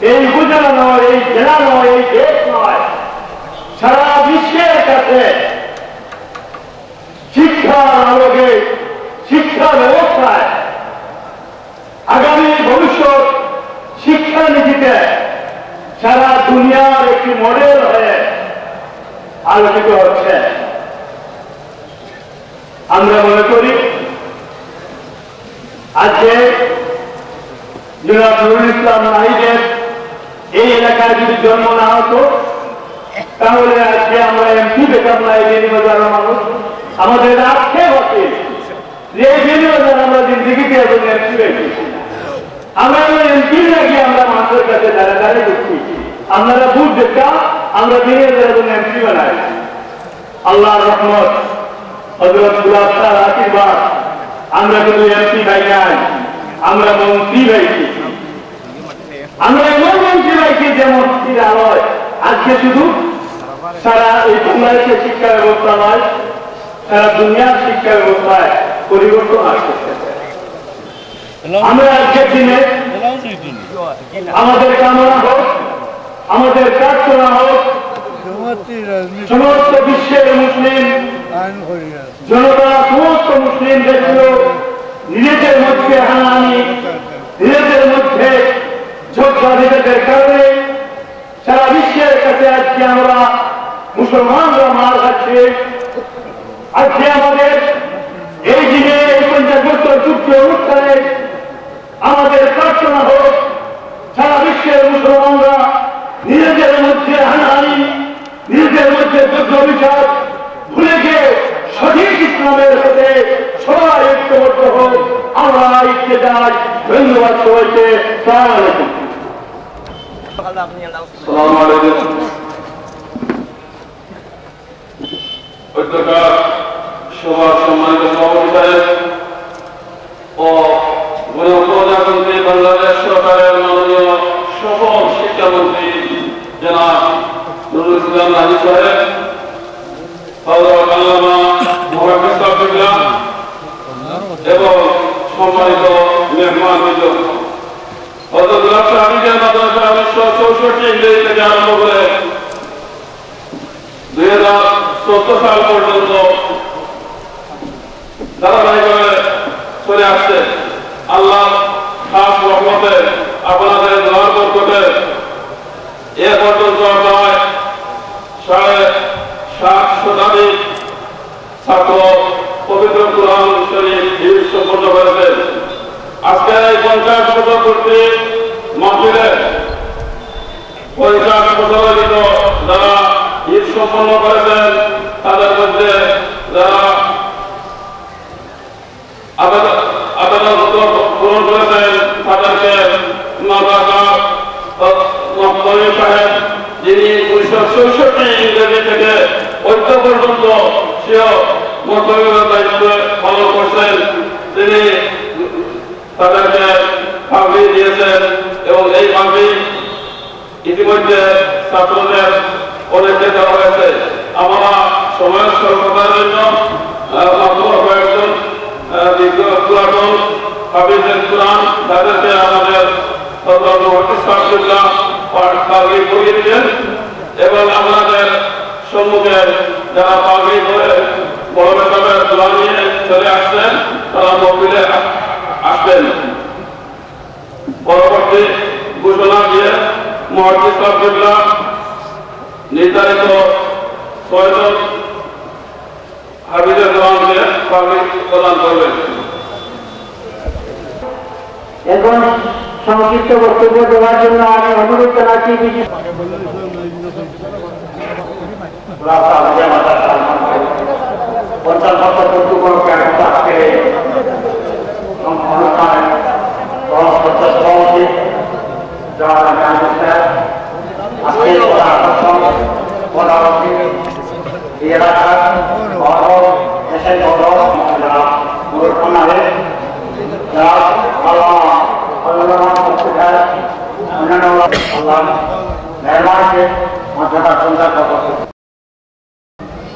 এই উপজেলা নয়, এই জেলা নয়, এই দেশ নয়, সারা বিশ্বের কাছে শিক্ষার আলোকে, শিক্ষা ব্যবস্থায় আগামী ভবিষ্যৎ শিক্ষানীতিতে সারা দুনিয়ার একটি মডেল হয়ে আলোচিত হচ্ছে। আমরা মনে করি আজকে জনাব নুরুল ইসলাম নাহিদের এই এলাকায় যদি জন্ম না হতো তাহলে আজকে আমরা এমপি পেতাম না। এই বেনিবাজারের মানুষ আমাদের আক্ষেপ আছে যে এই বেনিবাজার আমরা জিন্দিগিতে এখন এমপি পেয়েছি, আমরা এমপি নাকি আমরা মানুষের কাছে দাঁড়া দাঁড়িয়ে দেখছি। আপনারা বুঝ দেখা আমরা বেনিবাজারের জন্য এমপি বানাই। আল্লাহর রহমত, হযরত গুলাব শাহর আশীর্বাদ, আমরা কিন্তু এমপি পাই নাই, আমরা মন্ত্রী পাইছি। আমরা এমন মন্ত্রী পাইছি যে মন্ত্রীর আলোয় আজকে শুধু সারা এই বাংলাদেশের শিক্ষা ব্যবস্থা নয়, সারা দুনিয়ার শিক্ষা ব্যবস্থায় পরিবর্তন আসতেছে। আমরা আজকের দিনে আমাদের কামনা হোক, আমাদের প্রার্থনা হোক, সমস্ত বিশ্বের মুসলিম জনতা, সমস্ত মুসলিম দেশগুলো নিজেদের মধ্যে হানাহানি, নিজেদের মধ্যে ঝগড়াঝাটির কারণে সারা বিশ্বের কাছে আজকে আমরা মুসলমানরা মার খাচ্ছি। আজকে আমাদের এই দিনে এই 50 বছর চুক্তি অনুষ্ঠানে আমাদের প্রার্থনা হোক সারা বিশ্বের মুসলমানরা নিজেদের মধ্যে হানাহানি, নিজেদের মধ্যে যুদ্ধ বিচার ভুলে গিয়ে সঠিক ইসলামের সাথে সবাই ঐক্যবদ্ধ হোক। আমরা ঐক্যে যাই। ধন্যবাদ সবাইকে। আসসালামু আলাইকুম। আসসালামু আলাইকুম। ঐক্যকার সভার সম্মানিত সভাপতি সাহেব ও গণপ্রজাতন্ত্রী বাংলাদেশ সরকারের মাননীয় সফল শিক্ষামন্ত্রী জনাব নুরুল ইসলাম নাহিদ সাহেব, হযরত আল্লামা মুহাম্মদ সাফিউল্লাহ এবং সম্মানিত মেহমানবৃন্দ, হযরত গুলাব শাহ হাফিজের মাদ্রাসা 1964 ইংরেজি থেকে আরম্ভ করে 2014 সাল পর্যন্ত ধারাবাহিকভাবে চলে আসছে। আল্লাহ খাস রহমতে আপনাদের দোয়ার বরকতে এ পর্যন্ত প্রায় 7.5 শতাধিক ছাত্র পবিত্র কুরআন শরীফ হিফজ সম্পন্ন করেছে। আজকে এই 50 বছর পূর্তি মাহফিলে 50 বছরের যারা হিফজ সম্পন্ন করেছেন তাদের মধ্যে যারা আবেদন পূরণ করেছেন তাদেরকে সাহেব, যিনি 1964 ইংরেজি থেকে ঐক্য পর্যন্ত সেও মন্ত্রণালয়ের দায়িত্ব পালন করছেন, তিনি তাদেরকে পাগড়ি দিয়েছেন এবং এই পাগড়ি ইতিমধ্যে ছাত্রদের অনেকে দেওয়া হয়েছে। আমরা সময়ের স্বল্পতার জন্য কয়েকজন পুরাতন হাফিজুল কুরআন তাদেরকে আমাদের পাগড়ি পরিয়ে দিলেন এবং আমাদের সম্মুখে যারা পাগড়ি ধরে বড় বেতনের দোয়া নিয়ে চলে আসছেন তারা মহফিলে আসবেন। পরবর্তী ঘোষণা দিয়ে মুহাদ্দিস সাফিউল্লাহ নির্ধারিত 6 জন হাফিজের দোয়ানকে পাগড়ি প্রদান করবেন। এখন সংক্ষিপ্ত বক্তব্য দেওয়ার জন্য আমি অনুরোধ জানাচ্ছি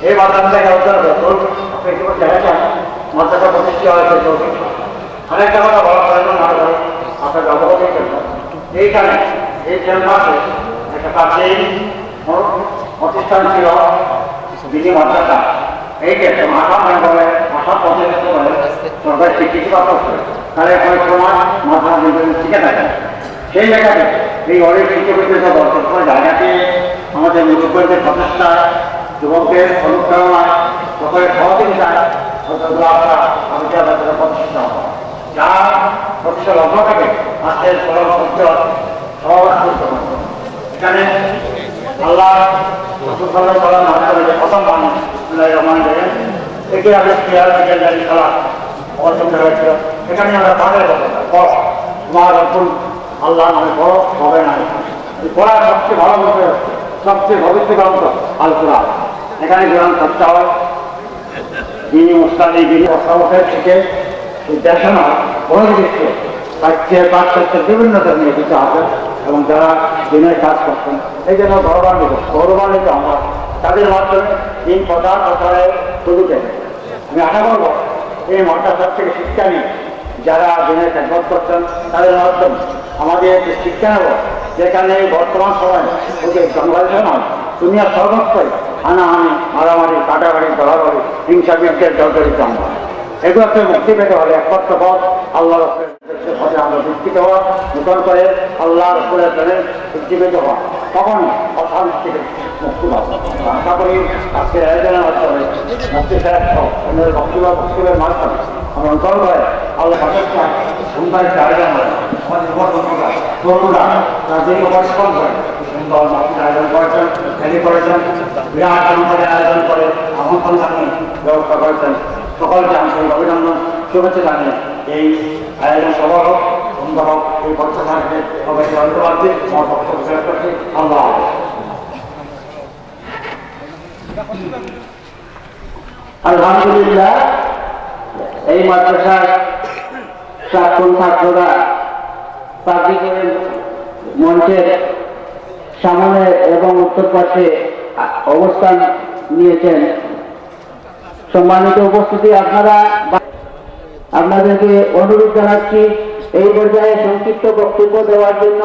এই মাদ্রাসায় মাদ্রাসা প্রতিষ্ঠা হয়েছে অনেকটা কথা বলা হয় না, আপনাকে অবগত এইখানে এই ক্যাম্পাসে একটা প্রাচীন প্রতিষ্ঠান ছিল বিধি মাদ্রাসা। এই যে আসাম বেঙ্গলে আসাম প্রতিষ্ঠিত করে সরকার স্বীকৃতিপ্রাপ্ত করে তাহলে অনেক সময় মাদ্রাসা শিখে থাকে। সেই জায়গাতে এই অনেক শিক্ষকদের সবসময় জায়গাতে আমাদের মুরব্বীদের প্রচেষ্টা, যুবকদের অনুপ্রেরণায় সকলের সহযোগিতায় প্রতিষ্ঠা হবে, যা প্রতিষ্ঠা লগ্ন থেকে আজকের এখানে আল্লাহ প্রথম মানুষ থেকে আগে খেয়াল খেলা অর্জন হয়েছিল। এখানে আমরা পাঠের কথা তোমার এখন আল্লাহ নামে বড় হবে না। পড়ার সবচেয়ে ভালো বলতে সবচেয়ে ভবিষ্য গ্রন্থ আল কোরআন। এখানে কোরআন চর্চা হয়, যিনি মুস্তানি যিনি অস্ত্রাবসের থেকে দেশনা বহির্বিশ্ব রাজ্যের কাজ করতে বিভিন্ন ধরনের কিছু আছেন এবং যারা দিনের কাজ করছেন এই জন্য গৌরবান্বিত আমরা তাদের মাধ্যমে দিন প্রচার প্রচারের সুযোগ দেবে। আমি আশা করবো এই মাদ্রাসার থেকে শিক্ষা নিয়ে যারা দিনের খেদমত করছেন তাদের মাধ্যমে আমাদের যে শিক্ষা নেব, যেখানে বর্তমান সময় ওকে জঙ্গলের নয় দুনিয়ার সর্বত্রই হানাহানি, মারামারি, কাটাবাড়ি, ধরাবাড়ি, হিংসা বিদ্বের জর্জরিত আমরা এগুলোকে মুক্তি পেতে হলে একমাত্র পথ আল্লাহ রসুলের পথে আমরা দীক্ষিত হওয়া, নূতন করে আল্লাহ রসুলের প্রেমে উজ্জীবিত হওয়া, তখন অশান্তি থেকে মুক্তি পাবো। আশা করি আজকের আয়োজনের মাধ্যমে মুক্তি সাহেব বক্তব্যের মাধ্যমে আমরা নূতন করে আল্লাহ সুন্দর আয়োজন হয়। আমাদের যুবক তরুণরা তার দীর্ঘ পরিশ্রম করে সুন্দর মাটির আয়োজন করেছেন, ফেরি করেছেন, বিরাট সংখ্যার আয়োজন করে আমন্ত্রণ জানিয়ে ব্যবস্থা করেছেন। সকলকে আন্তরিক অভিনন্দন, শুভেচ্ছা জানিয়ে এই আয়োজন সফল হোক, সুন্দর হোক, এই প্রত্যাশাকে সবাইকে ধন্যবাদ দিই। আমার বক্তব্য শেষ করছি। আল্লাহ আলহামদুলিল্লাহ, এই মাদ্রাসার প্রাক্তন ছাত্ররা প্রাধিকরণের মঞ্চের সামনে এবং উত্তর পাশে অবস্থান নিয়েছেন। সম্মানিত উপস্থিতি, আপনাদেরকে অনুরোধ জানাচ্ছি এই পর্যায়ে সংক্ষিপ্ত বক্তব্য দেওয়ার জন্য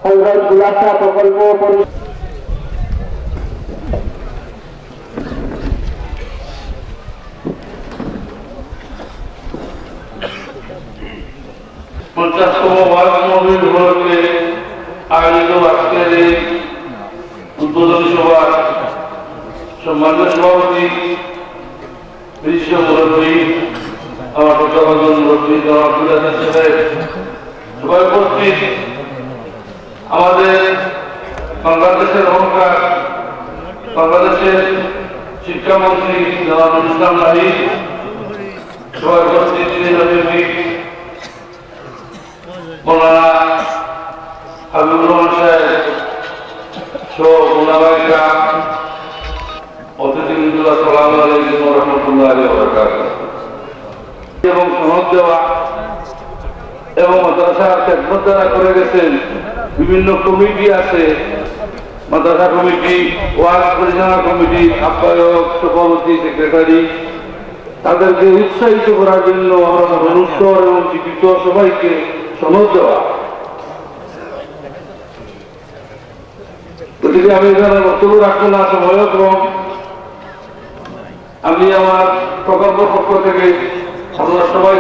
হযরত গুলাব শাহ প্রকল্প আয়োজিত আজকের এই উদ্বোধনী সভার সম্মানিত সভাপতি, বিশিষ্ট মুরব্বী, আমার প্রচারণ মুরব্বী সবাই উপস্থিত, আমাদের বাংলাদেশের অহংকার, বাংলাদেশের শিক্ষামন্ত্রী জনাব ইসলাম নাহিদ, সবাই উপস্থিত মৌলানা হাবিবুর রহমান সাহেব সহ মুনাবাইকা অতিথিবৃন্দ, আসসালামু আলাইকুম ওয়া রাহমাতুল্লাহি ওয়া বারাকাতুহু। এবং সনদ দেওয়া এবং মাদ্রাসার খেদমত যারা করে গেছেন, বিভিন্ন কমিটি আছে, মাদ্রাসা কমিটি, ওয়াজ পরিচালনা কমিটি, আহ্বায়ক, সভাপতি, সেক্রেটারি, তাদেরকে উৎসাহিত করার জন্য আমরা অনুষ্ঠর এবং জীবিত সবাইকে সনদ দেওয়া। গতিকে আমি এখানে বক্তব্য রাখবো না, সময় কম। আমি আমার প্রকল্প পক্ষ থেকে আমরা সবাই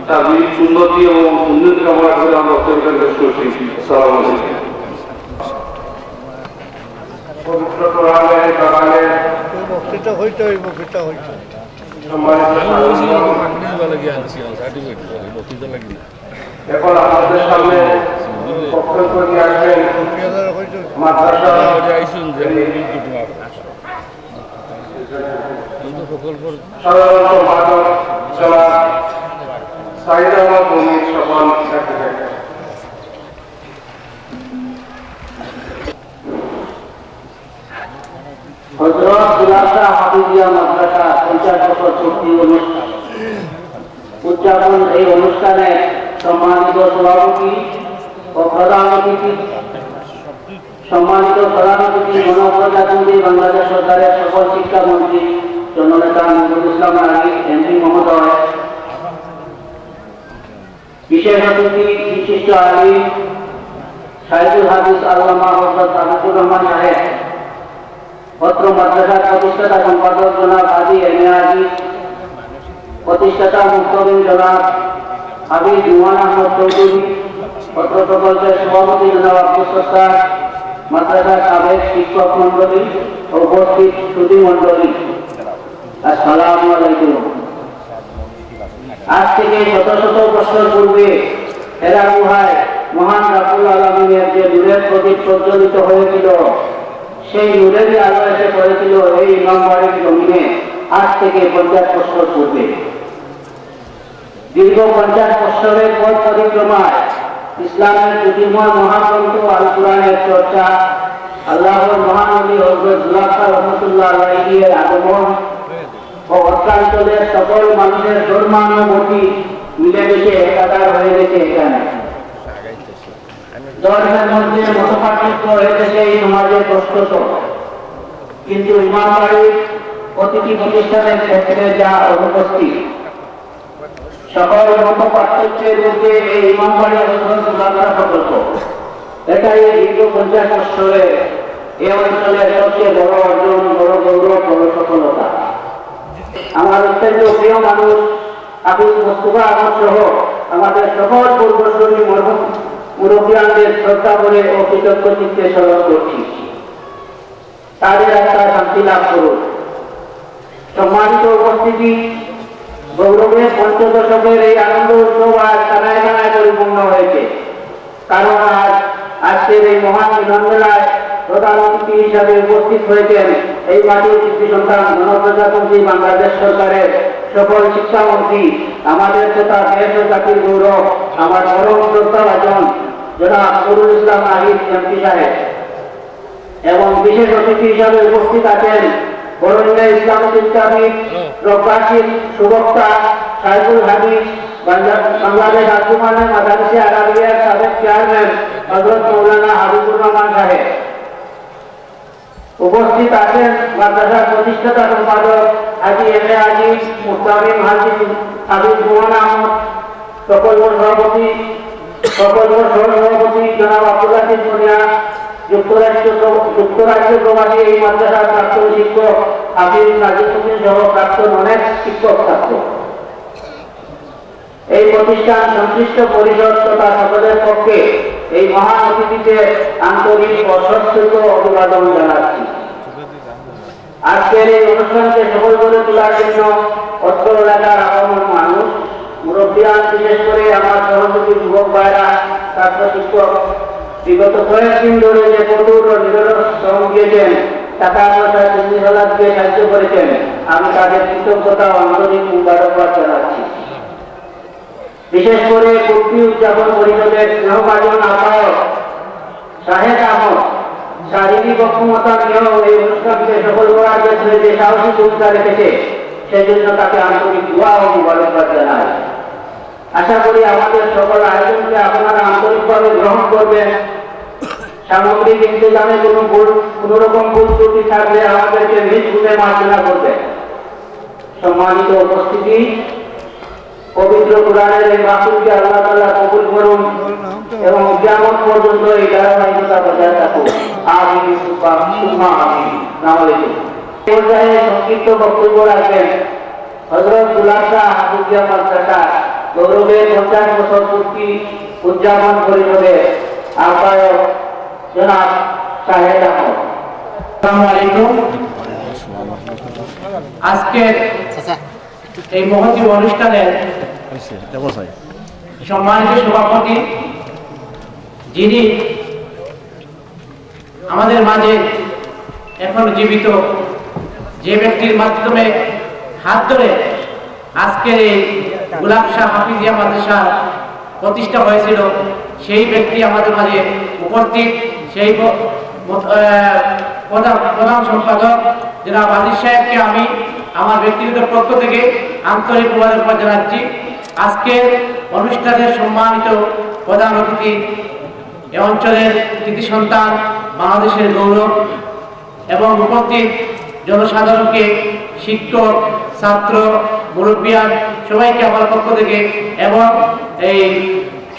সার্বিক উন্নতি এবং উন্নতি কামনা করে আমরা বক্তব্য শেষ করছি। আসসালামু আলাইকুম। পবিত্র কোরআনের বাগানে এখন আমাদের সামনে বক্তব্য নিয়ে আসবেন মাদ্রাসা সাধারণ সম্পাদক জনাব সাইদ আহমদ মুমিন স্বপন সেক্রেটারি। হযরত গুলাব শাহ হাফিজিয়া মাদ্রাসা 50 বছর পূর্তি উদযাপন এই অনুষ্ঠানে সম্মানিত সভাপতি ও প্রধান অতিথি, সম্মানিত প্রধান অতিথি গণপ্রজাতন্ত্রী বাংলাদেশ সরকারের সকল শিক্ষামন্ত্রী জননেতা নজরুল ইসলাম আলী এমপি মহোদয়, বিশেষ অতিথি বিশিষ্ট আলিম শাইখুল হাদিস আল্লামা হযরত আবুর রহমান সাহেব, পত্র মাদ্রাসার প্রতিষ্ঠাতা সম্পাদক জনাব হাজী এম.এ. আজিজ, প্রতিষ্ঠাতা মুক্তবিন জনাব হাবিব নুমান আহমদ চৌধুরী, পত্র প্রকল্পের সভাপতি জনাব আব্দুল সত্তার, মাদ্রাসার সাবেক শিক্ষক মন্ডলী ও উপস্থিত সুধী মন্ডলী, আসসালামু আলাইকুম। আজ থেকে শত শত বছর পূর্বে হেরা গুহায় মহান রাব্বুল আলামিনের যে নূরের প্রদীপ প্রজ্বলিত হয়েছিল, সেই নূরেরই আলো এসে পড়েছিল এই ইমামবাড়ির জমিনে আজ থেকে 50 বছর পূর্বে। দীর্ঘ 50 বছরের পথ পরিক্রমায় ইসলামের জ্যোতির্ময় মহাগ্রন্থ আল কুরআনের চর্চা, আল্লাহর মহানবী হযরত জুলাইখা রাহমাতুল্লাহ আলাইহির আগমন ও অঞ্চলের সকল মানুষের ধর্মানুভূতি মিলেমিশে একাকার হয়ে গেছে এখানে। ধর্মের মধ্যে মতপার্থক্য হয়েছে এই সমাজে প্রস্তুত, কিন্তু ইমামবাড়ির প্রতিটি প্রতিষ্ঠানের ক্ষেত্রে যা অনুপস্থিত, সকল মত পার্থক্যের মধ্যে এই ইমামবাড়ি হযরত প্রকল্প, এটাই দীর্ঘ 50 বছরে এই অঞ্চলের সবচেয়ে বড় অর্জন, বড় গৌরব, বড় সফলতা। আমার অত্যন্ত প্রিয় মানুষ আবু মুস্তফা আহমদ সহ আমাদের সকল পূর্বসূরি মুরব্বিয়ানদের শ্রদ্ধা করে ও কৃতজ্ঞ চিত্তে স্মরণ করছি। তাদের আত্মা শান্তি লাভ করুন। সম্মানিত উপস্থিতি, গৌরবের 50 দশকের এই আনন্দ উৎসব আজ কানায় কানায় পরিপূর্ণ হয়েছে। কারণ আজকের এই মহান মিলনমেলায় প্রধান অতিথি হিসাবে উপস্থিত হয়েছেন এই মাটির কৃতি সন্তান গণপ্রজাতন্ত্রী বাংলাদেশ সরকারের সকল শিক্ষামন্ত্রী, আমাদের তথা দেশ ও জাতির গৌরব, আমার পরম শ্রদ্ধাভাজন জনাব নুরুল ইসলাম আহিদ এমপি সাহেব, এবং বিশেষ অতিথি হিসাবে উপস্থিত আছেন বরেণ্য ইসলামী চিন্তাবিদ, প্রকাশিত সুবক্তা শাইখুল হাদিস, বাংলাদেশ আঞ্জুমানে মাদারিসে আরাবিয়ার সাবেক চেয়ারম্যান হযরত মাওলানা হাবিবুর রহমান সাহেব। উপস্থিত আছেন মাদ্রাসার প্রতিষ্ঠাতা সম্পাদক হাজী এম.এ. আজিজ, মুস্তামিম হাজী হাবিব নুমান আহমদ, প্রকল্প সহসভাপতি জনাব আব্দুল আজিজ মুনিয়া, যুক্তরাষ্ট্র প্রবাসী এই মাদ্রাসার প্রাক্তন শিক্ষক হাফিজ নাজিমুদ্দিন সহ প্রাক্তন অনেক শিক্ষক ছাত্র। এই প্রতিষ্ঠান সংশ্লিষ্ট পরিষদ তথা সকলের পক্ষে এই মহান অতিথিদের আন্তরিক ও সশ্রদ্ধ অভিবাদন জানাচ্ছি। আজকের এই অনুষ্ঠানকে সফল করে তোলার জন্য অত্র এলাকার আপন মানুষ, মুরব্বিয়ান, বিশেষ করে আমার সহযোগী যুবক ভাইরা, ছাত্র শিক্ষক বিগত কয়েকদিন ধরে যে কঠোর ও নিরলস শ্রম দিয়েছেন, টাকা পয়সা দিয়ে সাহায্য করেছেন, আমি তাদের কৃতজ্ঞতা ও আন্তরিক মুবারকবাদ জানাচ্ছি। বিশেষ করে কুর্তি উদযাপন পরিষদের স্নেহভাজন আহ্বায়ক শাহেদ আহমদ শারীরিক অক্ষমতা নিয়েও এই অনুষ্ঠানকে সফল করার ক্ষেত্রে যে সাহসী ভূমিকা রেখেছে, সেজন্য তাকে আন্তরিক দোয়া ও মুবারকবাদ জানাই। আশা করি আমাদের সকল আয়োজনকে আপনারা আন্তরিকভাবে গ্রহণ করবেন। সামগ্রিক ইন্তজামে কোনো রকম ভুল ত্রুটি থাকলে আমাদেরকে নিজ গুণে মার্জনা করবেন। সম্মানিত উপস্থিতি, পবিত্র কুরআনের এই মাহফিলকে আল্লাহ তাআলা কবুল করুন এবং কিয়ামত পর্যন্ত এই ধারাবাহিকতা বজায় থাকুক। আমিন সুম্মা আমিন। আসসালামু আলাইকুম। পর্যায়ে সংক্ষিপ্ত বক্তব্য রাখবেন হযরত জুলাইখা হাফিজিয়া মাদ্রাসা গৌরবের 50 বছর পূর্তি উদযাপন পরিষদের আহ্বায়ক জনাব শাহেদ আহমদ। আসসালামু আলাইকুম। আজকের এই মহতী অনুষ্ঠানের সম্মানিত সভাপতি, যিনি আমাদের মাঝে এখন জীবিত, যে ব্যক্তির মাধ্যমে হাত ধরে আজকের এই গোলাপ শাহ হাফিজিয়া মাদ্রাসা প্রতিষ্ঠা হয়েছিল, সেই ব্যক্তি আমাদের মাঝে উপস্থিত। সেই প্রধান সম্পাদক জনাব আজিজ সাহেবকে আমি আমার ব্যক্তিগত পক্ষ থেকে আন্তরিক মুবারকবাদ জানাচ্ছি। আজকের অনুষ্ঠানের সম্মানিত প্রধান অতিথি, এ অঞ্চলের কৃতি সন্তান, বাংলাদেশের গৌরব, এবং উপস্থিত জনসাধারণকে, শিক্ষক, ছাত্র, মুরব্বিয়ান সবাইকে আমার পক্ষ থেকে এবং এই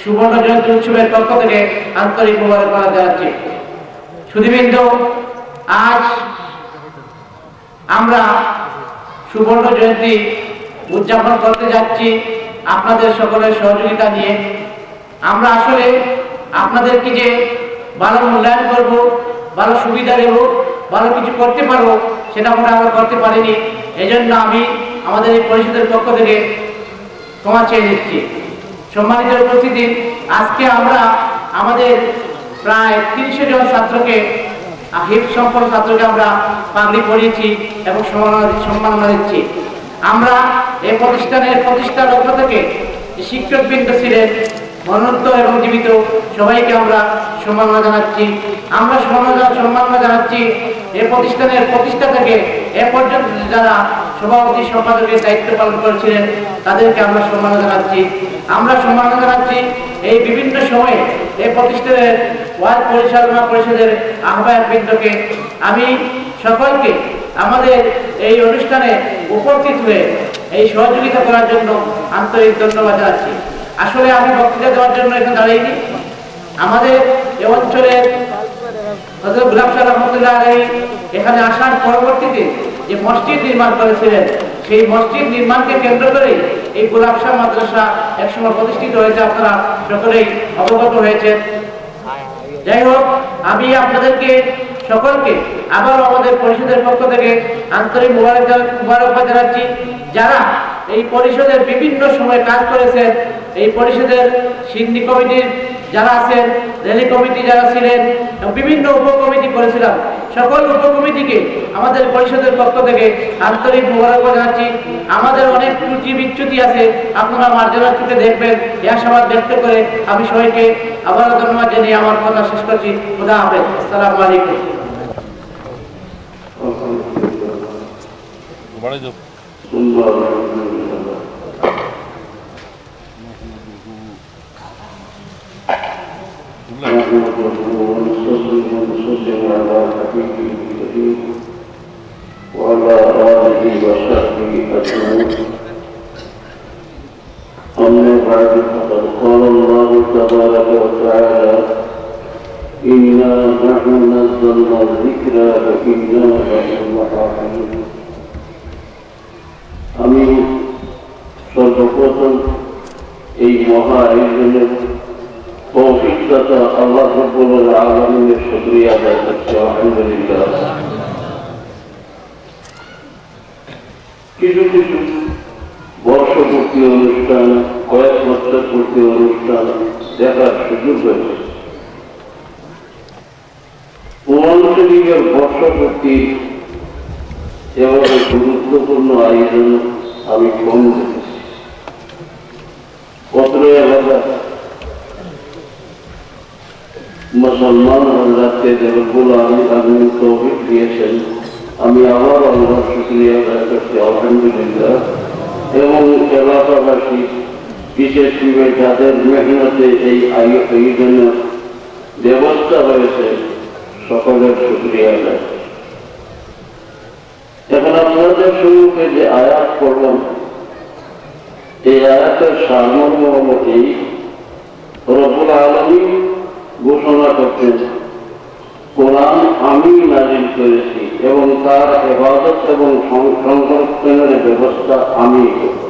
সুবর্ণ জয়ন্তী উৎসবের পক্ষ থেকে আন্তরিক মোবারকবাদ জানাচ্ছি। সুধীবৃন্দ, আজ আমরা সুবর্ণ জয়ন্তী উদযাপন করতে যাচ্ছি আপনাদের সকলের সহযোগিতা নিয়ে। আমরা আসলে আপনাদেরকে যে ভালো মূল্যায়ন করব, ভালো সুবিধা দেব, ভালো কিছু করতে পারবো, সেটা আমরা করতে পারিনি। এই জন্য আমি আমাদের এই পরিষদের পক্ষ থেকে ক্ষমা চেয়ে নিচ্ছি। সম্মানিত উপস্থিতি, আজকে আমরা আমাদের প্রায় ৩০০ জন ছাত্রকে, হিফজ সম্পন্ন ছাত্রকে আমরা পাগড়ি পরিয়েছি এবং সম্মাননা দিচ্ছি। আমরা এই প্রতিষ্ঠানের প্রতিষ্ঠালগ্ন থেকে শিক্ষকবৃন্দ ছিলেন মনোনীত এবং জীবিত, সবাইকে আমরা সম্মাননা জানাচ্ছি। আমরা সম্মাননা জানাচ্ছি এই প্রতিষ্ঠানের প্রতিষ্ঠা থেকে এ পর্যন্ত যারা সভাপতি সম্পাদকের দায়িত্ব পালন করেছিলেন তাদেরকে আমরা সম্মাননা জানাচ্ছি। আমরা সম্মাননা জানাচ্ছি এই বিভিন্ন সময়ে এই প্রতিষ্ঠানের ওয়ার্ড পরিচালনা পরিষদের আহ্বায়ক বৃন্দকে। আমি সকলকে আমাদের এই অনুষ্ঠানে উপস্থিত হয়ে এই সহযোগিতা করার জন্য আন্তরিক ধন্যবাদ জানাচ্ছি। আসলে আমি বক্তৃতা দেওয়ার জন্য এখানে দাঁড়াইনি। আমাদের এ অঞ্চলের হযরত গোলাম শাহ রহমতুল্লাহ আলাইহি এখানে আসার পরবর্তীতে যে মসজিদ নির্মাণ করেছিলেন, সেই মসজিদ নির্মাণকে কেন্দ্র করে এই গোলাম শাহ মাদ্রাসা একসময় প্রতিষ্ঠিত হয়েছে, আপনারা সকলেই অবগত হয়েছেন। যাই হোক, আমি আপনাদেরকে সকলকে আবার আমাদের পরিষদের পক্ষ থেকে আন্তরিক মোবারকবাদ জানাচ্ছি। যারা এই পরিষদের বিভিন্ন সময় কাজ করেছেন, এই পরিষদের সিন্ধি কমিটির যারা আছেন, রেলি কমিটি যারা ছিলেন, বিভিন্ন উপকমিটি করেছিলাম, সকল উপকমিটিকে আমাদের পরিষদের পক্ষ থেকে আন্তরিক মোবারকবাদ জানাচ্ছি। আমাদের অনেক ত্রুটি বিচ্যুতি আছে, আপনারা মার্জনার চোখে দেখবেন। এই আশাবাদ ব্যক্ত করে আমি সবাইকে আবারও ধন্যবাদ জানিয়ে আমার কথা শেষ করছি। খোদা হাফেজ। আসসালামু আলাইকুম। وعلى آله وصحبه أجمعين. أما بعد، فقد قال الله تبارك وتعالى: إنا نحن نزلنا الذكر وإنا له لحافظون. আমি সর্বপ্রথম এই মহা আয়োজনের তৌফিক দাতা আল্লাহ রাব্বুল আলামিনের শুকরিয়া আদায় করছি। আলহামদুলিল্লাহ। কিছু কিছু বর্ষপূর্তি অনুষ্ঠান, কয়েক বছর পূর্তি অনুষ্ঠান দেখার সুযোগ হয়েছে। কোরআন শরীফের বর্ষপূর্তি এভাবে গুরুত্বপূর্ণ আয়োজন আমি কম দেখেছি। পত্রে আলাদা মুসলমান রাজ্যে রব্বুল আলামিন তৌফিক দিয়েছেন। আমি আবার আল্লাহর শুকরিয়া আদায় করছি, আলহামদুলিল্লাহ। এবং এলাকাবাসী, বিশেষ করে যাদের মেহনতে এই আয়োজনের ব্যবস্থা হয়েছে, সকলের শুকরিয়া আদায়। এখন আপনাদের সম্মুখে যে আয়াত পড়লাম, এই আয়াতের সারমর্ম হল এই: রব্বুল আলামিন ঘোষণা করতেন, কোরআন আমি নাযিল করেছি এবং তার ইবাদত এবং সংরক্ষণের ব্যবস্থা আমি করব।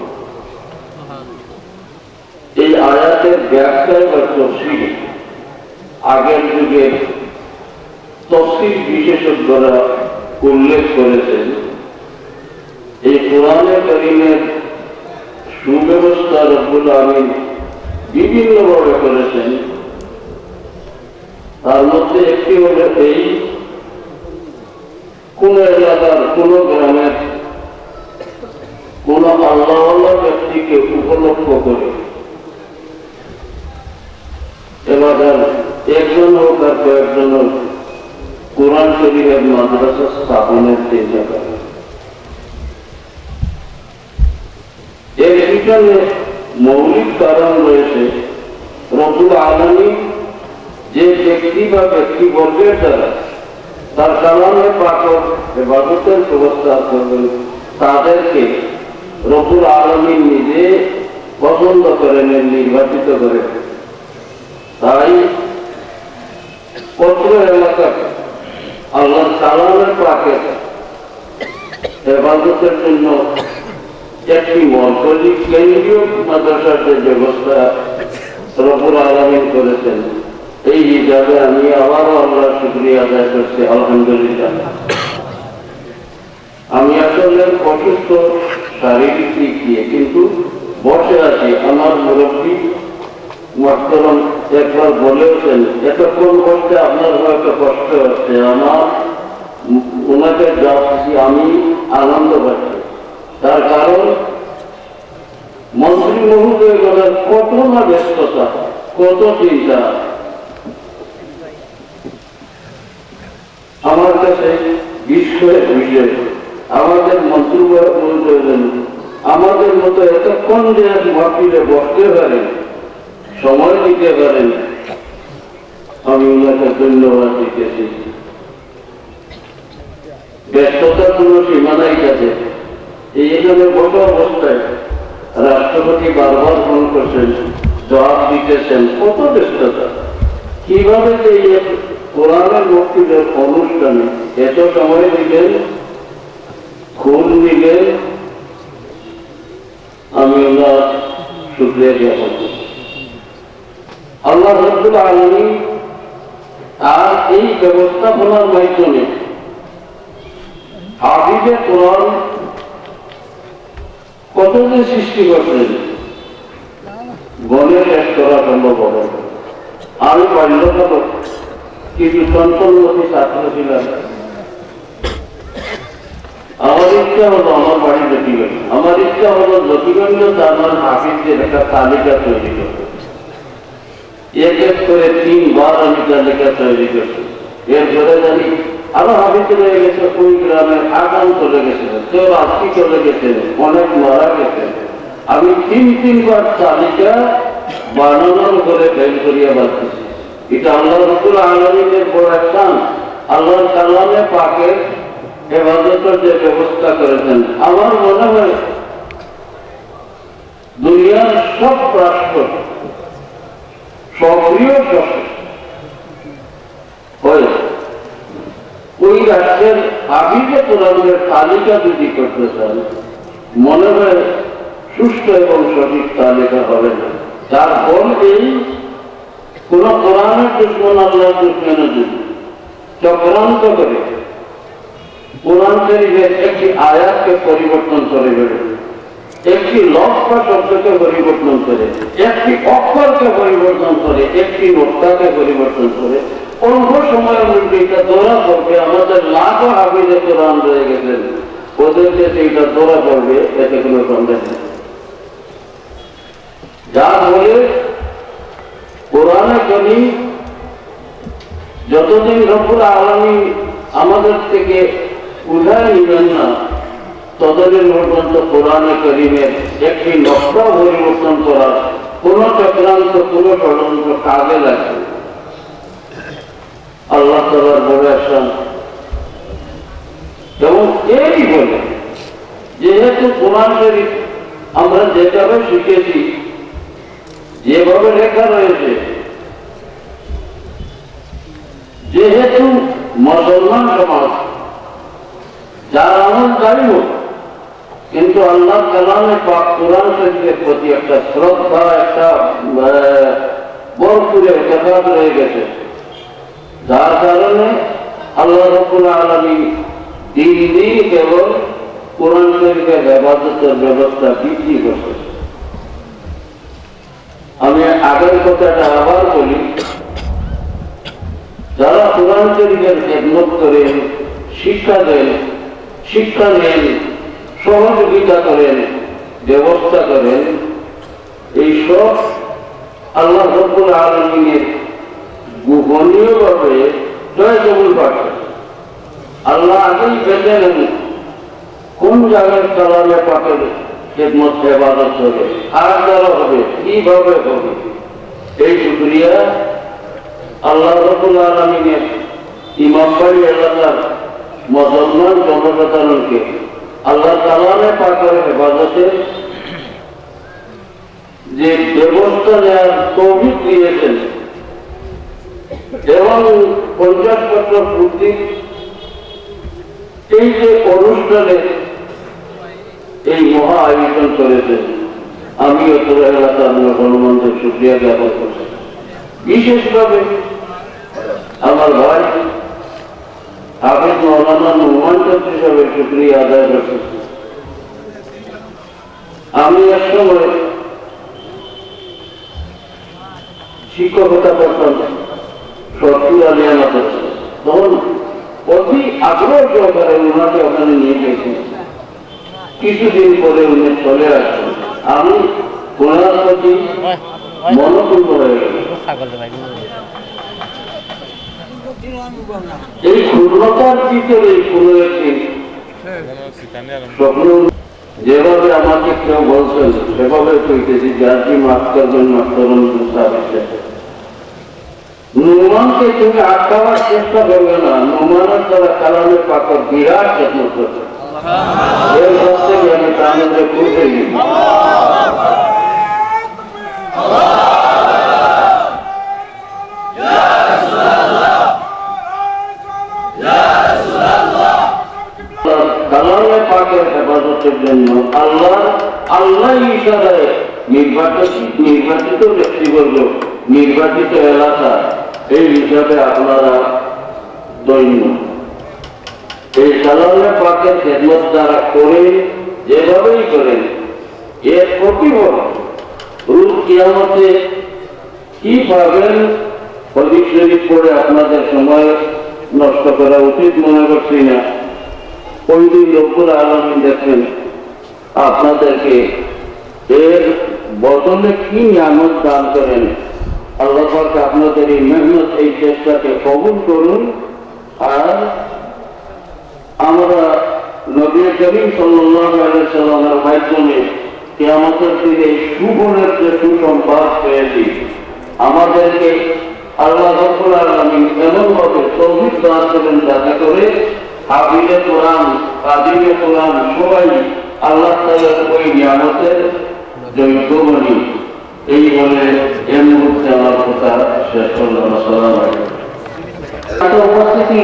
এই আয়াতের ব্যাখ্যা বা তাফসীর আগের যুগে তাফসীর বিশেষজ্ঞরা উল্লেখ করেছেন। এই কোরআনে কারীমের সুব্যবস্থা রব্বুল আলামিন বিভিন্নভাবে করেছেন। তার মধ্যে একটি হল এই: কোন এলাকার, কোন গ্রামের কোন আল্লাহওয়ালা ব্যক্তিকে উপলক্ষ করে এলাকার একজন হোক আর কয়েকজন হোক কোরআন শরীফের মাদ্রাসা স্থাপনের চিন্তা করে। এর পিছনে মৌলিক কারণ রয়েছে। রব্বুল আলামিন যে ব্যক্তি বা ব্যক্তিবর্গের দ্বারা তার কালামে পাঠক ইবাদতের ব্যবস্থা করবেন, তাদেরকে রব্বুল আলামিন নিজে পছন্দ করেন, নির্বাচিত করেন। তাই পত্র এলাকা আল্লাহ কালামের পাকের হেফাজতের জন্য একটি মৌলিক কেন্দ্রীয় মাদ্রাসার যে ব্যবস্থা রব্বুল আলামিন করেছেন, এই হিসাবে আমি আবারও আল্লাহর শুকরিয়া আদায় করছি, আলহামদুলিল্লাহ। আমি আসলে অসুস্থ শারীরিক দিক দিয়ে, কিন্তু বসে আছি। আমার মুরব্বী মোহতরম একবার বলেছেন, এতক্ষণ বসতে আপনার হয়তো কষ্ট হচ্ছে, আমার ওনাকে যাচ্ছি আমি আনন্দ পাচ্ছি। তার কারণ মন্ত্রী মহোদয়গণের কত না ব্যস্ততা, কত চিন্তা। আমার কাছে বিষয় আমাদের মন্ত্রী মহোদয় আমাদের মতো এতক্ষণ যে মাহফিলে বসতে পারেন, সময় দিতে পারেন, আমি ওনাকে ধন্যবাদ দিতেছি। ব্যস্ততার কোন সীমানাই কাছে এইখানে বসা অবস্থায় রাষ্ট্রপতি বারবার ফোন করছেন, জবাব দিতেছেন, কত ব্যস্ততা। কিভাবে যে কোরআনের মসজিদের অনুষ্ঠানে এত সময় দিলেন, খুন দিলেন, আমি ওনার শুকরিয়া জ্ঞাপন করি। আল্লাহ রাব্বুল আলামিন আর এই ব্যবস্থাপনার মাধ্যমে হাফিজে কোরআন কত যে সৃষ্টি করছেন, গণে শেষ করা সম্ভব হবে। আমি বাল্যকাল কিছু সন্তানমতী ছাত্র ছিলাম। আমার ইচ্ছা হলো আমার বাড়ি জটিগঞ্জ, আমার ইচ্ছা হলো জটিগঞ্জ তার হাফিজদের একটা তালিকা তৈরি করতে। এক এক করে 3 বার আমি তালিকা তৈরি করছি। এরপরে জানি আরো হাফিজ রয়ে গেছে, ওই গ্রামে আগাম চলে গেছে, কেউ আজকে চলে গেছে, অনেক মারা গেছে। আমি 3 বার তালিকা বানানোর করে ফেল করিয়া বাঁচতেছি। এটা আল্লাহ রাব্বুল আলামিনের বড় ihsan। আল্লাহর কালামে পাকের হেফাজতের যে ব্যবস্থা করেছেন, আমার মনে হয় দুনিয়ার সব রাষ্ট্র সক্রিয় হয়ে ওই রাষ্ট্রের হাফিজে কোরআনের তালিকা যদি করতে চান, মনে হয় সুষ্ঠু এবং সঠিক তালিকা হবে না। যার ফল এই কোন কোরআনের দুশ্মন আল্লাহ দুশ্মনের জন্য চক্রান্ত করে কোরআন শরীফের একটি আয়াতকে পরিবর্তন করে বেড়ে, একটি লক্ষ শব্দকে পরিবর্তন করে, একটি অক্ষরকে পরিবর্তন করে, একটি নোক্তাকে পরিবর্তন করে, অল্প সময়ের মধ্যে এটা ধরা পড়বে। আমাদের লাখো হাফিজে কোরআন রয়ে গেছেন, ওদেরকে সেইটা ধরা পড়বে, এতে কোনো সন্দেহ নেই। যার ফলে কোরআনে কারীম যতদিন রব্বুল আলামিন আমাদের থেকে উঠায় নিবেন না, ততদিন পর্যন্ত কোরআনে কারীমের একটি নকশা পরিবর্তন করার কোন চক্রান্ত, কোন ষড়যন্ত্র কাজে লাগবে। আল্লাহ তাআলার বড় ihsan। এবং এই বলে যেহেতু কোরআন শরীফ আমরা যেভাবে শিখেছি, যেভাবে লেখা রয়েছে, যেহেতু মুসলমান সমাজ যার আমল যাই হোক, কিন্তু আল্লাহ কালামে পাক কোরআন শরীফের প্রতি একটা শ্রদ্ধা, একটা ভরপুরে জাকাত রয়ে গেছে। যার কারণে আল্লাহ রাব্বুল আলামিন দিন দিন কেবল কোরআন শরীফের ইবাদতের ব্যবস্থা বৃদ্ধি করছে। আমি আগের কথাটা আবার বলি, যারা কোরআন শরীফের খেদমত করেন, শিক্ষা দেন, শিক্ষা নেন, সহযোগিতা করেন, ব্যবস্থা করেন, এই সব আল্লাহ রাব্বুল আলামিনের গোপনীয়ভাবে জয় কবুল পাচ্ছে। আল্লাহ আগেই বেঁচে নেন কোন জায়গায় কালামে পাকের খেদমত ইবাদত হবে, আর দ্বারা হবে, কিভাবে হবে। এই শুকরিয়া আল্লাহ রাব্বুল আলামিনের ইমামবাড়ি এলাকার মুসলমান জনসাধারণকে আল্লাহ কালামে পাকের হেফাজতের যে ব্যবস্থা নেওয়ার তৌফিক দিয়েছেন, এবং 50 বছর পূর্তি এই যে অনুষ্ঠানে এই মহা আয়োজন করেছেন, আমি অত্র এলাকার গণমাধ্যমের শুকরিয়া জ্ঞাপন করছি। বিশেষভাবে আমার ভাই হাফিজ মৌলানা নুমান চৌধুরী সাহেবের শুকরিয়া আদায় করছি। আমি এক সময় শিক্ষকতা করতাম সত্তর আলিয়া মাদ্রাসা, তখন অতি আগ্রহ সহকারে ওনাকে ওখানে নিয়ে গেছি। কিছুদিন পরে উনি চলে আসছেন, আমি ওনার প্রতি মনোপূর্ণ হয়ে গেল। এই ক্ষুদ্রতার ভিতরে কোনো একদিন স্বপ্ন, যেভাবে আমাকে কেউ বলছেন সেভাবে কইতেছি, যার কি মাফ করবেন মাফ করুন। নুমানকে তুমি আটকাবার চেষ্টা করবে না, নুমানের দ্বারা কালামের পাকর বিরাট যত্ন করছে। এর কাছ থেকে আমি তার মধ্যে খুঁজে নিই। কালামে পাকের হেফাজতের জন্য আল্লাহ ইশারায় নির্বাচিত ব্যক্তিবর্গ, নির্বাচিত এলাকা, এই হিসাবে আপনারা দৈন্য এই কালামে পাকের খেদমত দ্বারা করে যেভাবেই করেন, এর প্রতিফল রূপ কিয়ামতে কি পাবেন হদিস শরীফ পড়ে আপনাদের সময় নষ্ট করা উচিত মনে করছি না। ওই দিন রব্বুল আলামিন দেখেন আপনাদেরকে এর বদলে কি নিয়ামত দান করেন। আল্লাহ পাক আপনাদের এই মেহনত, এই চেষ্টাকে কবুল করুন। আর আমরা নবী করিম সাল্লাল্লাহু আলাইহি সাল্লামের মাধ্যমে কিয়ামতের দিনে সুবনের যে সুসংবাদ পেয়েছি, আমাদেরকে আল্লাহ রাব্বুল আলামিন এমনভাবে তৌফিক দান করেন যাতে করে হাফিজে কোরআন, কাদিমে কোরআন সবাই আল্লাহ তাআলার ওই নিয়ামতের যোগ্য বনি। এই বলে এর মুহূর্তে আমার কথা শেষ করলাম। আসসালামু আলাইকুম। উপস্থিতি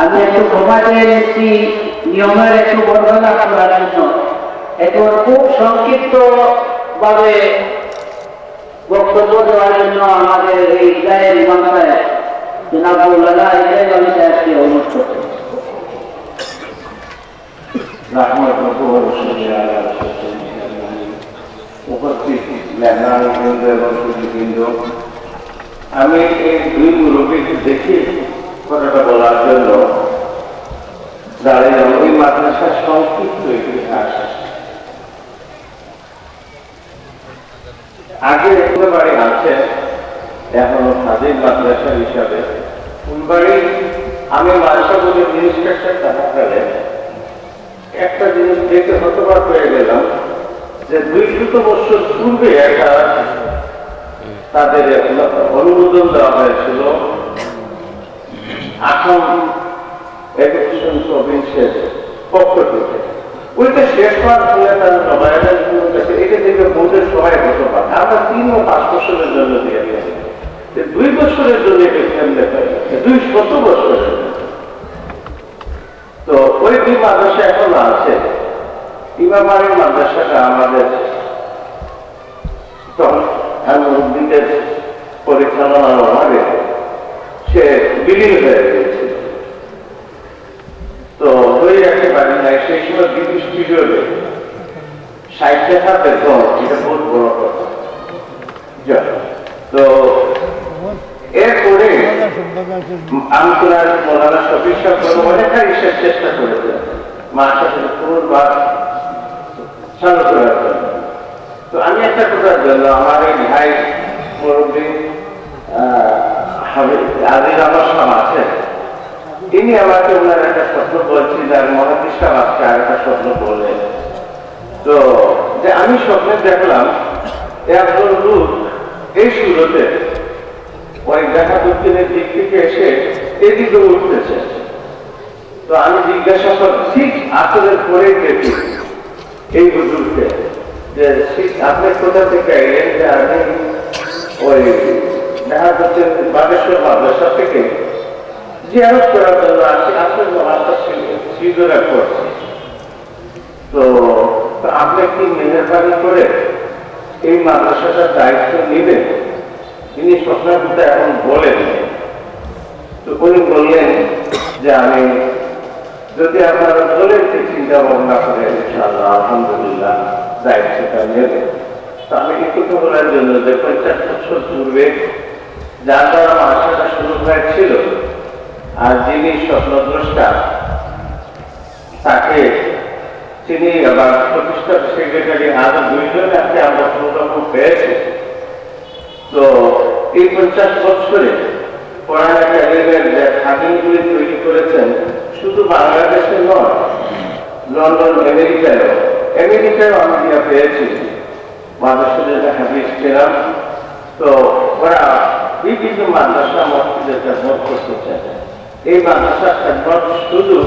আমি একটু ক্ষমা চেয়ে নিচ্ছি নিয়মের একটু বর্ণনা করার জন্য। এখন খুব সংক্ষিপ্ত ভাবে বক্তব্য দেওয়ার জন্য আমাদের এই ইসরায়েল ইমাম সাহেব জনাব মৌলানা ইসরায়েল আলী সাহেবকে অনুরোধ করছি। উপস্থিত মেহমানবৃন্দ এবং সুধীবৃন্দ, আমি এই দুই মুরব্বীকে দেখি কথাটা বলার জন্য দাঁড়িয়ে ওই মাদ্রাসার সংক্ষিপ্ত ইতিহাস। আগে ফুলবাড়ি আছে, এখনো স্বাধীন মাদ্রাসা হিসাবে ফুলবাড়ি। আমি মাদ্রাসা বলে ইন্সপেক্টর থাকাকালে একটা জিনিস দেখে হতবাক হয়ে গেলাম যে 200 বছর পূর্বে একটা তাদের অনুমোদন দেওয়া হয়েছিল আসাম এডুকেশন প্রভিন্সের পক্ষ থেকে। ওইটা শেষ হওয়ার ফলে তারা নবায়নের কাছে এটা থেকে বোর্ডের সহায় হতে পারে। আমরা 3 ও 5 বছরের জন্য দিয়ে দিয়েছি, 2 বছরের জন্য এটা কেন্দ্রে পাই, 200 বছরের। তো ওই দুই মাদ্রাসা এখনো আছে। ইমাম আলীর মাদ্রাসাটা আমাদের মুরব্বীদের পরিচালনার অভাবে সে বিলীন হয়ে গিয়েছিল। তো হয়ে রাখতে পারি না, সেই সময় ব্রিটিশ পিরিয়ডে 60 টাকা বেতন, এটা বহুত বড় কথা। তো এরপরে আমতলার মৌলানা শফিক সাহেব অনেকটা হিসেব চেষ্টা করেছেন মাদ্রাসাকে পুনর্বার চালু করার জন্য। তো আমি একটা কথার জন্য আমার এই ভাই মুরব্বী আজিজ আমার সাহেব আছেন, তিনি আমাকে ওনার একটা স্বপ্ন বলছেন, আর মহাদিস সাহেব আজকে আর একটা স্বপ্ন বললেন। তো যে আমি স্বপ্নে দেখলাম একজন লোক এই সুরতে ওই দেখা দক্ষিণের দিক থেকে এসে এদিকে উঠতেছে। তো আমি জিজ্ঞাসা করি ঠিক আসলের পরে দেখি এই হুজুরকে যে আপনি কোথা থেকে এলেন, যে আমি ওই দেখা যাচ্ছে বাগেশ্বর মাদ্রাসা থেকে জিয়ারত করার জন্য আসি, আসলে মাদ্রাসা শিজরা করছি। তো আপনি একটু মেহরবানি করে এই মাদ্রাসাটার দায়িত্ব নেবেন। তিনি স্বপ্নটা এখন বলেন, তো উনি বললেন যে আমি যদি আপনারা বলেন যে চিন্তা ভাবনা করে ইনশাআল্লাহ আলহামদুলিল্লাহ দায়িত্বটা নেবেন। তো আমি একটু বলার জন্য যে 50 বছর পূর্বে যার দ্বারা আমার আশাটা শুরু হয়েছিল, আর যিনি স্বপ্নদ্রষ্টা তাকে তিনি আবার প্রতিষ্ঠা সেক্রেটারি আরো 2 জন আজকে আমরা প্রোগ্রাম পেয়েছি। তো এই 50 বছরে কোরআন একাডেমির যে খাদিমগুলি তৈরি করেছেন শুধু বাংলাদেশে নয়, লন্ডন আমেরিকায়ও আমি পেয়েছি মাদ্রাসাদের হাফিজ ছিলাম। তো ওরা বিভিন্ন মাদ্রাসা মসজিদের খেদমত করতেছেন। এই মাদ্রাসার খেদমত শুধু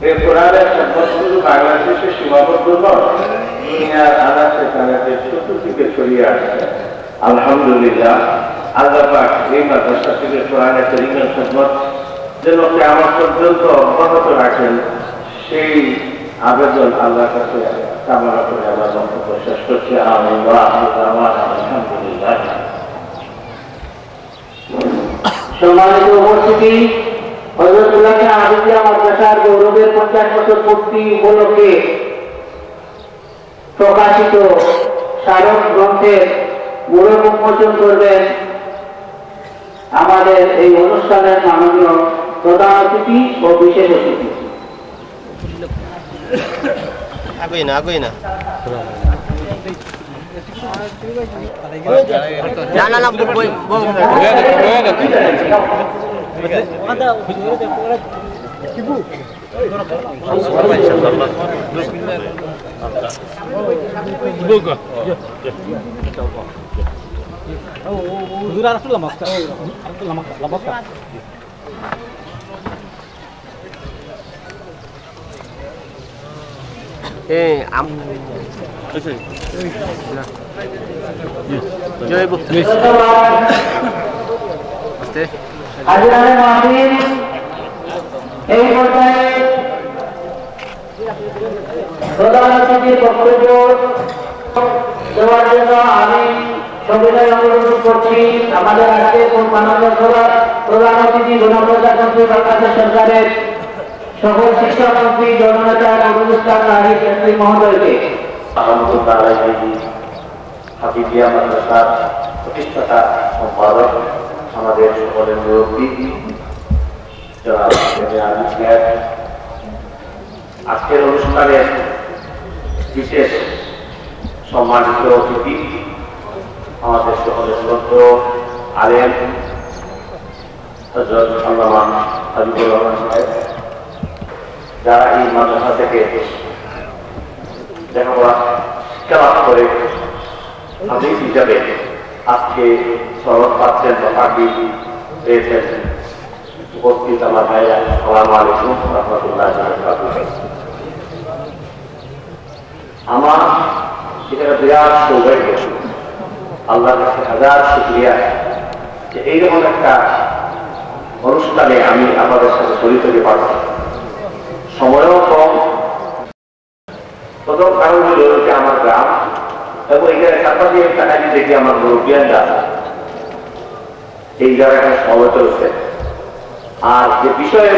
এই কোরআনের খেদমত শুধু বাংলাদেশে সীমাবদ্ধ নয়, দুনিয়ার আনাচে কানাচে চতুর্দিকে ছড়িয়ে আসছে। আলহামদুলিল্লাহ আল্লাহ পাক এই মাদ্রাসা থেকে কোরআনের কারীমের খেদমত যেন কিয়ামত পর্যন্ত অব্যাহত রাখেন, সেই আবেদন আল্লাহর কাছে কামনা করে আমরা বক্তব্য শেষ করছি। আমিন ওয়া আখিরু দাওয়ানা আলহামদুলিল্লাহ। সম্মানিত উপস্থিতি, হযরতুল্লাহ হাফিজিয়া মাদ্রাসার গৌরবের 50 বছর পূর্তি উপলক্ষে প্রকাশিত স্মারক গ্রন্থের মোড়ক উন্মোচন করবেন আমাদের এই অনুষ্ঠানের মাননীয় প্রধান অতিথি ও বিশেষ অতিথি। আগুই না আজিরানের মাহফিল এই পর্যায়ে প্রধান অতিথির বক্তব্য দেওয়ার জন্য আমি সবিনয় অনুরোধ করছি আমাদের আজকের মাননীয় প্রধান অতিথি গণপ্রজাতন্ত্রী বাংলাদেশ সরকারের সকল শিক্ষামন্ত্রী জননেতা নজরুল ইসলাম নাহিদ এমপি মহোদয়কে। হাফিজিয়া মাদ্রাসার প্রতিষ্ঠাতা সম্পাদক, আমাদের সকলের মুরব্বী আজকের অনুষ্ঠানে বিশেষ সম্মানিত অতিথি আমাদের সকলের শ্রদ্ধেয় আলেম হযরত আল্লামা হাবিবুর রহমান সাহেব, যারা এই মাদ্রাসা থেকে লেখাপড়া শিক্ষালাভ করে হাফিজ হিসাবে আজকে সনদ পাচ্ছেন বা পাখি পেয়েছেন। উপস্থিত আমার ভাইরা, আসসালামু আলাইকুম ওয়া রাহমাতুল্লাহি ওয়া বারাকাতুহু। আমার এটা বিরাট সৌভাগ্য, আল্লাহর কাছে হাজার শুকরিয়া যে এইরকম একটা অনুষ্ঠানে আমি আপনাদের সাথে শরীর হতে পারছি। সময়ও কম, প্রথম কারণ হল যে আমার গ্রাম এবং এখানে চারপাশে টাকাটি দেখি আমার মুরব্বিয়ানরা এই জায়গায় সমবেত হচ্ছে। আর যে বিষয়ে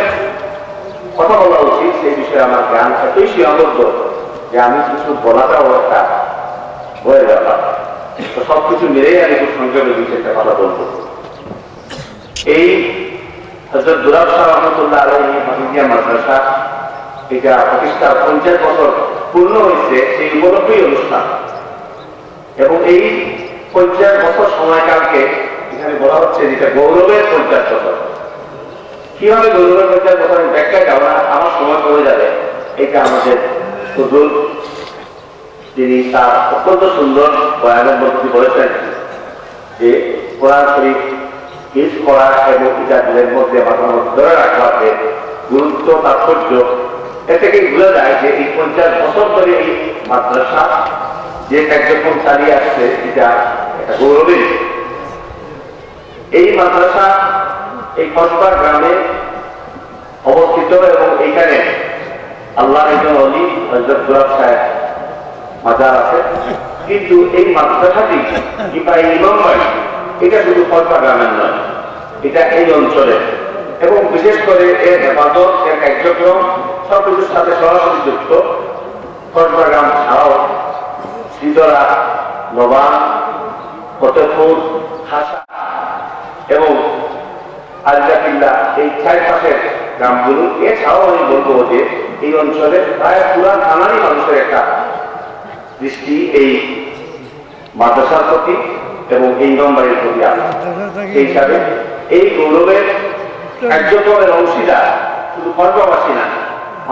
কথা বলা উচিত সেই বিষয়ে আমার জ্ঞান এতই সীমাবদ্ধ যে আমি কিছু বলাটাও একটা হয়ে ব্যাপার। তো সবকিছু মিলেই আমি খুব সংক্ষেপে দুই চারটা কথা বলবো। এই হযরত দুরাব শাহ রহমাতুল্লাহ আলাইহি হাফিজিয়া মাদ্রাসা এটা প্রতিষ্ঠার 50 বছর পূর্ণ হয়েছে, সেই উপলক্ষেই অনুষ্ঠান। এবং এই 50 বছর সময়কালকে এখানে বলা হচ্ছে যেটা গৌরবের 50 বছর। কিভাবে গৌরবের 50 বছর আমি ব্যাখ্যা যাব না, আমার সময় পড়ে যাবে। এটা আমাদের হুজুর তিনি তার অত্যন্ত সুন্দর বয়ানের মধ্যে বলেছেন যে কোরআন শরীফ হিফজ করা এবং এটা দিলের মধ্যে মাথার মধ্যে ধরে রাখার যে গুরুত্ব তাৎপর্য, এ থেকেই বোঝা যায় যে এই 50 বছর ধরে এই মাদ্রাসা যে কার্যক্রম চালিয়ে আসছে এটা একটা গৌরবের। এই মাদ্রাসা এই কসবা গ্রামে অবস্থিত এবং এইখানে আল্লাহর একজন অলি হযরত গোলাপ সাহেব মাজার আছে। কিন্তু এই মাদ্রাসাটি কিংবা এই ইমাম বাড়ি এটা শুধু কসবা গ্রামের নয়, এটা এই অঞ্চলে এবং বিশেষ করে এর হেফাজত, এর কার্যক্রম সবকিছুর সাথে সরাসরি যুক্ত। কসবা গ্রাম ছাড়াও শ্রীদরা, নবান, ফতেপুর, হাসা এবং আলজাকিল্লা এই চারপাশের গ্রামগুলো, এছাড়াও আমি বলবো যে এই অঞ্চলে প্রায় পুরা থানারই মানুষের একটা দৃষ্টি এই মাদ্রাসার প্রতি এবং এই ইমামবাড়ির প্রতি আছে। সেই হিসাবে এই গৌরবের কার্যক্রমের অংশীদার শুধু কসবাবাসী না,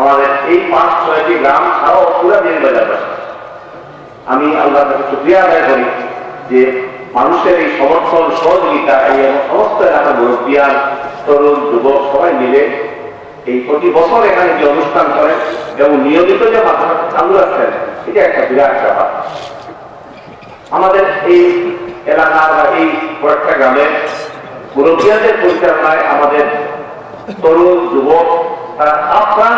আমাদের এই 5-6টি গ্রাম ছাড়াও পুরা বিয়ানীবাজারবাসী। আমি আল্লাহর কাছে শুকরিয়া আদায় করি যে মানুষের এই সমর্থন সহযোগিতা এই সমস্ত এলাকার মুরব্বিয়ান, তরুণ, যুবক সবাই মিলে এই প্রতি বছর এখানে যে অনুষ্ঠান করেন এবং নিয়মিত যে মাদ্রাসা চালু রাখছেন, এটা একটা বিরাট ব্যাপার। আমাদের এই এলাকার বা এই কয়েকটা গ্রামের মুরব্বিয়ানদের পরিচালনায় আমাদের তরুণ, যুবক তারা আপ্রাণ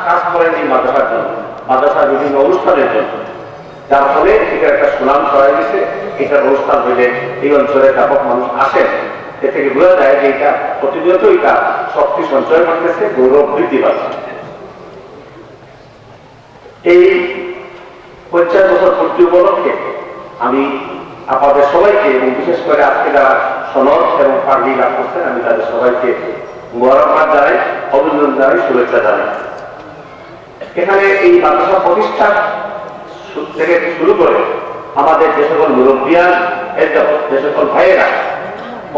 কাজ করেন এই মাদ্রাসার জন্য, মাদ্রাসার বিভিন্ন অনুষ্ঠানের জন্য, যার ফলে এটা একটা সুনাম ছড়াই দিচ্ছে। এটার অনুষ্ঠান হইলে এই অঞ্চলে ব্যাপক মানুষ আসেন, এ থেকে বোঝা যায় যে এটা প্রতিনিয়ত এটা শক্তি সঞ্চয় করতেছে, গৌরব বৃদ্ধি পাচ্ছে। এই 50 বছর পূর্তি উপলক্ষে আমি আপনাদের সবাইকে এবং বিশেষ করে আজকে যারা সনদ এবং পাগড়ি লাভ করছেন, আমি তাদের সবাইকে মোবারকবাদ জানাই, অভিনন্দন জানাই, শুভেচ্ছা জানাই। এখানে এই মাদ্রাসা প্রতিষ্ঠান থেকে শুরু করে আমাদের যে সকল মুরব্বিয়ান, যে সকল ভাইয়েরা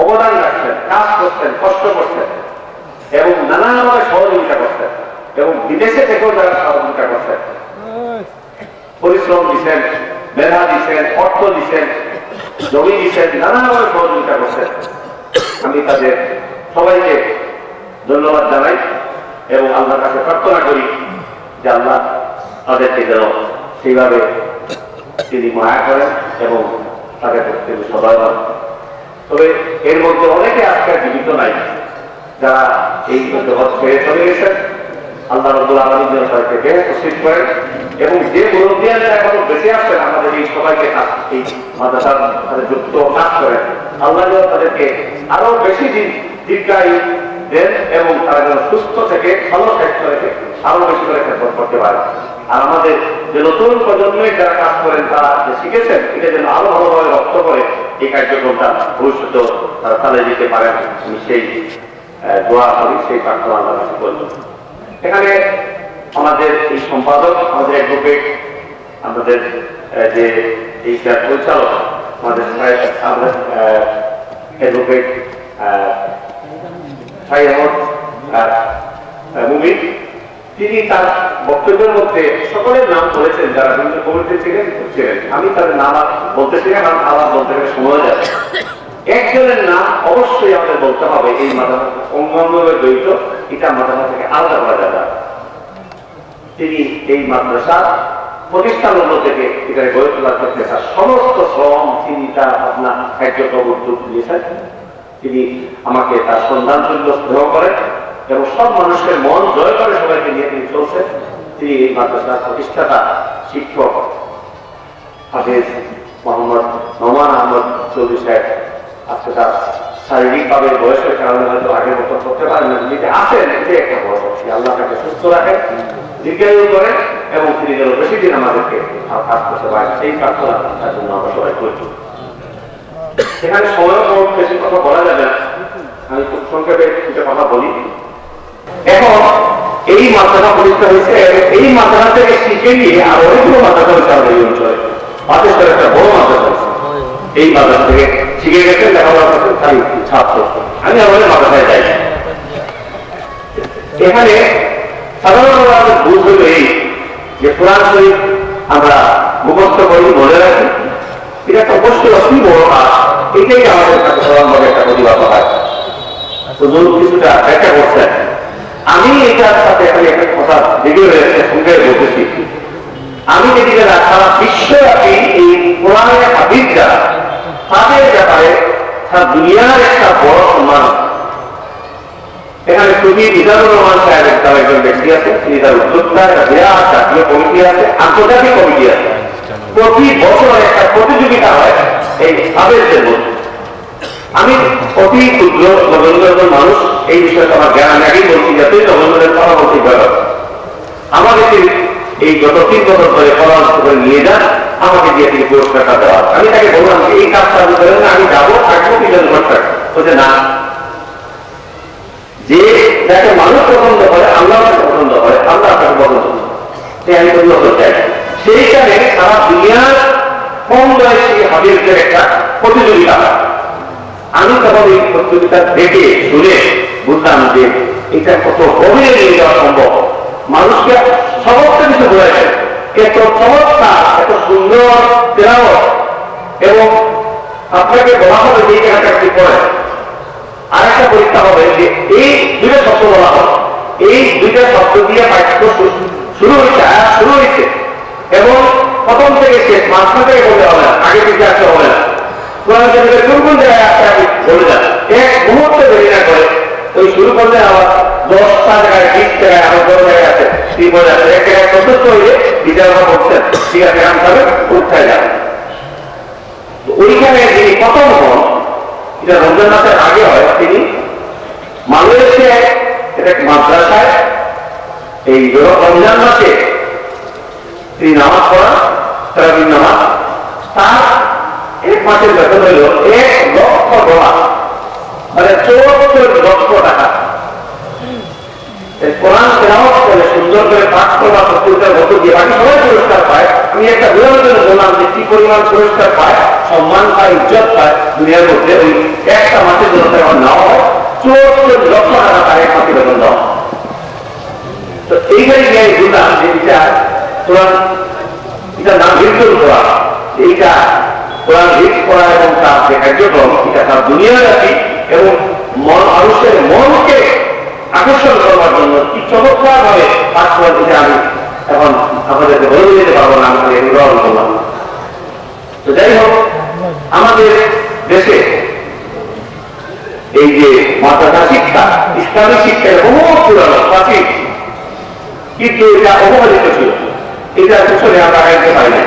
অবদান রাখছেন, কাজ করছেন, কষ্ট করছেন এবং নানাভাবে সহযোগিতা করছেন এবং বিদেশে থেকেও যারা সহযোগিতা করছেন, পরিশ্রম দিচ্ছেন, মেধা দিচ্ছেন, অর্থ দিচ্ছেন, জমি দিচ্ছেন, নানাভাবে সহযোগিতা করছেন, আমি তাদের সবাইকে ধন্যবাদ জানাই এবং আল্লাহর কাছে প্রার্থনা করি যে আল্লাহ তাদেরকে যেন সেইভাবে তিনি মায়া করেন এবং তাদের প্রতি সদয় হন। তবে এর মধ্যে অনেকে আজকে জীবিত নাই, যারা এই জগৎ ছেড়ে চলে গেছেন। আল্লাহ রাব্বুল আলামিন যেন তাদেরকে বেহেশতে নসিব করেন এবং যে মুরব্বিয়ানরা এখনো বেঁচে আছেন আমাদের এই সবাইকে এই মাদ্রাসার সাথে যুক্ত কাজ করেন, আল্লাহ যেন তাদেরকে আরো বেশি দিন দীর্ঘায়ু দেন এবং তারা যেন সুস্থ থেকে ভালো স্বাস্থ্য রেখে আরো বেশি করে খেদমত করতে পারে। আর আমাদের যে নতুন প্রজন্মে যারা কাজ করেন, তারা যে শিখেছেন, এটা যেন আরো ভালোভাবে রপ্ত করে এই কার্যক্রমটা ভবিষ্যতে তারা চালিয়ে যেতে পারেন। আমি সেই দোয়া করি, সেই প্রার্থনা আল্লাহর কাছে করি। এখানে আমাদের এই সম্পাদক, আমাদের অ্যাডভোকেট, আমাদের যে এই পরিচালক, আমাদের অ্যাডভোকেট সাই আহমদ মুমিন, তিনি তার বক্তব্যের মধ্যে সকলের নাম বলেছেন যারা বিভিন্ন কমিটি ছিলেন। আমি তাদের নাম বলতেছি না, কারণ আমার বলতে গেলে সময় যাবে। একজনের নাম অবশ্যই আমাদের বলতে হবে, এই মাদ্রাসা অঙ্গভাবে জড়িত, এটা মাদ্রাসা থেকে আলাদা করা যাবে। তিনি এই মাদ্রাসা প্রতিষ্ঠান থেকে এটা গড়ে তোলার ক্ষেত্রে তার সমস্ত শ্রম, তিনি তার আপনার কার্যক্রম উদ্যোগ দিয়েছেন। তিনি আমাকে তার সন্ধান তুল্য স্নেহ করেন এবং সব মানুষের মন জয় করে সবাইকে নিয়ে তিনি চলছেন। তিনি এই মাদ্রাসার প্রতিষ্ঠাতা শিক্ষক হাফেজ মোহাম্মদ নোমান আহমদ চৌধুরী সাহেব। আজকে তার শারীরিকভাবে বয়সের কারণে হয়তো আগের মতো করতে পারেন না, তিনি আছেন, এটাই একটা বড় কথা। আল্লাহ তাকে সুস্থ রাখেন, দীর্ঘায়ু করেন এবং তিনি যেন বেশি দিন আমাদেরকে কাজ করতে পারেন, সেই প্রার্থনা তার জন্য আমরা সবাই করি। সেখানে সময় বেশি কথা বলা যাবে না, আমি খুব সংক্ষেপে কিছু কথা বলি। এখন এই মাদ্রাসা প্রতিষ্ঠা হয়েছে, এই মাদ্রাসা থেকে শিখে নিয়ে আর অনেকগুলো মাদ্রাসা হয়েছে আমাদের এই অঞ্চলে। বাদেশের একটা বড় মাদ্রাসা হয়েছে, এই মাদ্রাসা থেকে শিখে গেছেন, লেখাপড়া করছেন তাই ছাত্র। আমি আমাদের মাদ্রাসায় যাই। এখানে সাধারণত আমাদের ভুল হইল এই যে কোরআন শরীফ আমরা মুখস্থ করি, মনে রাখি, এটা একটা অবশ্যই অতি বড় কাজ। এটাই আমাদের কাছে সাধারণভাবে একটা প্রতিবাদ হয়। তো কিছুটা ব্যাখ্যা করছেন, আমি এটার সাথে আমি একটা কথা ভিডিও সঙ্গে বলতেছি। আমি যেদিকে সারা বিশ্বব্যাপী এই কোরআনের হাদিস যারা, তাদের ব্যাপারে তার দুনিয়ার একটা বড় সম্মান। এখানে কবি মিজানুর রহমান সাহেবের তার একজন ব্যক্তি আছে, তিনি তার উদ্যোক্তা, একটা বিরাট জাতীয় কমিটি আছে, আন্তর্জাতিক কমিটি আছে। প্রতি বছর একটা প্রতিযোগিতা হয় এই হাফেজদের মধ্যে। আমি অতি ক্ষুদ্র নবেন্দ্রের মানুষ, এই বিষয়ে আমার জ্ঞান আগেই বলছি, যাতে নবেন্দ্রের পরামর্শ ব্যাপার আমাদেরকে এই যত 3 বছর ধরে পরামর্শ করে নিয়ে যান, আমাকে দিয়ে তিনি পুরস্কারটা দেওয়া। আমি তাকে বললাম এই কাজটা আমি করেন না, আমি যাবো, থাকবো, কি জন্য বলছে না, যে যাকে মানুষ পছন্দ করে, আল্লাহ পছন্দ করে, আল্লাহ তাকে পছন্দ করে, সে আমি পরিবর্তন চাই। সেইখানে সারা দুনিয়ার কম বয়সী হাবিবদের একটা প্রতিযোগিতা। আমি তখন এই প্রতিযোগিতা দেখে শুনে বুঝলাম যে এটা কত গভীরে নিয়ে যাওয়া সম্ভব। মানুষকে সমস্ত কিছু বলেছে, এত চমৎকার, এত সুন্দর তেলাওয়াত, এবং আপনাকে বলা হবে যে এখানটা পড়ে। আর একটা পরীক্ষা হবে যে এই 2টা শব্দ বলা হবে, এই 2টা শব্দ দিয়ে বাক্য শুরু হয়েছে এবং প্রথম থেকে শেষ, মাঝখান থেকে বলতে হবে না, আগে পিছিয়ে আসতে হবে না। কোরআন শরীফে কোন কোন জায়গায় আসতে আপনি বলে যান, এক মুহূর্তে দেরি না করে। ওই শুরু করলে আবার 10টা জায়গায়, 20 জায়গায়, আবার 10 জায়গায় আছে, ঠিক বলে যাচ্ছে। এক জায়গায় সন্তুষ্ট হয়ে বিচারণা করছেন, ঠিক আছে, আমি তাহলে কোথায় যান। ওইখানে যিনি প্রথম হন, এটা রমজান মাসের আগে হয়, তিনি মালয়েশিয়ায় এটা মাদ্রাসায় এই রমজান মাসে তিনি নামাজ পড়ান, তারাবির নামাজ। তার 1 মাসের বেতন হইল $1,00,000, মানে 74 লক্ষ টাকা। কোরআন তেলাওয়াত করে সুন্দর করে পাঠ করবা, প্রত্যেকটার মতো দিয়ে বাকি সবাই পুরস্কার পায়। আমি একটা উদাহরণ জন্য বললাম যে কি পরিমাণ পুরস্কার পায়, সম্মান পায়, ইজ্জত পায় দুনিয়ার মধ্যে। ওই একটা মাসের জন্য আমার নেওয়া হয় 74 লক্ষ টাকা তার 1 মাসে বেতন দেওয়া। তো এইখানে গিয়ে বুঝলাম যে এটা কোরআন, এটার নাম হিফজুল কোরআন। এইটা কোরআন হিফজ করা এবং তার যে কার্যক্রম, এটা তার দুনিয়াব্যাপী এবং মানুষের মনকে আকর্ষণ করবার জন্য কি চমৎকার ভাবে পাঠ করার দিকে আমি এখন আপনাদেরকে বলে দিতে পারবো না, আমি উদাহরণ করলাম। তো যাই হোক, আমাদের দেশে এই যে মাদ্রাসা শিক্ষা, ইসলামী শিক্ষার বহু পুরানো প্রাচীন, কিন্তু এটা অবহেলিত ছিল। এটা পিছনে আমরা আগাইতে পারি না।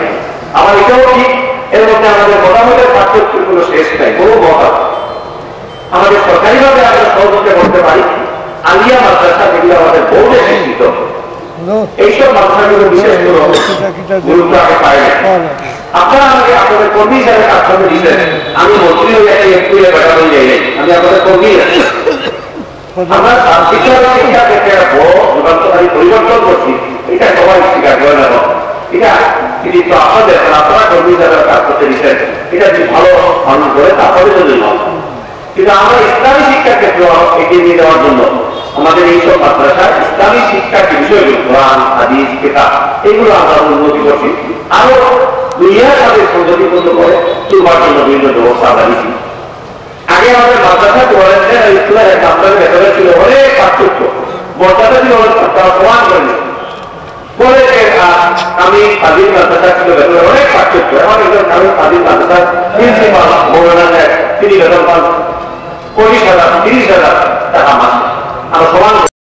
আমার এটাও ঠিক, এর মধ্যে আমাদের মতামতের পার্থক্যের কোনো শেষ নাই, বহু মত। আমাদের সরকারিভাবে আমরা সহযোগিতা করতে পারি। আলিয়া মাদ্রাসা যেগুলো আমাদের বোর্ডে শিক্ষিত, এইসব মাদ্রাসাগুলো বিশেষ কোনো গুরুত্ব আগে পায় না। আপনারা আমাকে আপনাদের কর্মী হিসাবে কাজ করতে দিচ্ছেন, আমি মন্ত্রী হয়ে একটু বেড়ানো যাই নাই, আমি আপনাদের কর্মী। আমরা শিক্ষা থেকে বড় যুগান্তকারী পরিবর্তন করছি, এটা সবাই স্বীকার করে না। এটা কিন্তু আপনাদের, আপনারা কর্মী হিসাবে কাজ করতে দিচ্ছেন, এটা যদি ভালো মানুষ করে তারপরে জন্য। কিন্তু আমরা ইসলামী শিক্ষার ক্ষেত্রে এগিয়ে নিয়ে যাওয়ার জন্য আমাদের এইসব মাদ্রাসা ইসলামী শিক্ষার যে বিষয়গুলো, কোরআন, হাদিস, কিতাব, এগুলো আমরা উন্নতি করছি। আরো দুনিয়ার সাথে সংযোগীপূর্ণ করে চলবার জন্য বিভিন্ন ব্যবস্থা আমরা নিচ্ছি। আগে আমাদের মাদ্রাসা কোরআনের ইসলামের ছাত্রের ভেতরে ছিল অনেক পার্থক্য, মর্যাদা ছিল অনেক, তারা প্রমাণ করেনি। পরে আমি স্বাধীন মাদ্রাসা ছিল ভেতরে অনেক পার্থক্য। এমন একজন আমি স্বাধীন মাদ্রাসার প্রিন্সিপাল মৌলানা তিনি বেতন পান 25,000, 30,000 টাকা মাসে। আমরা সমান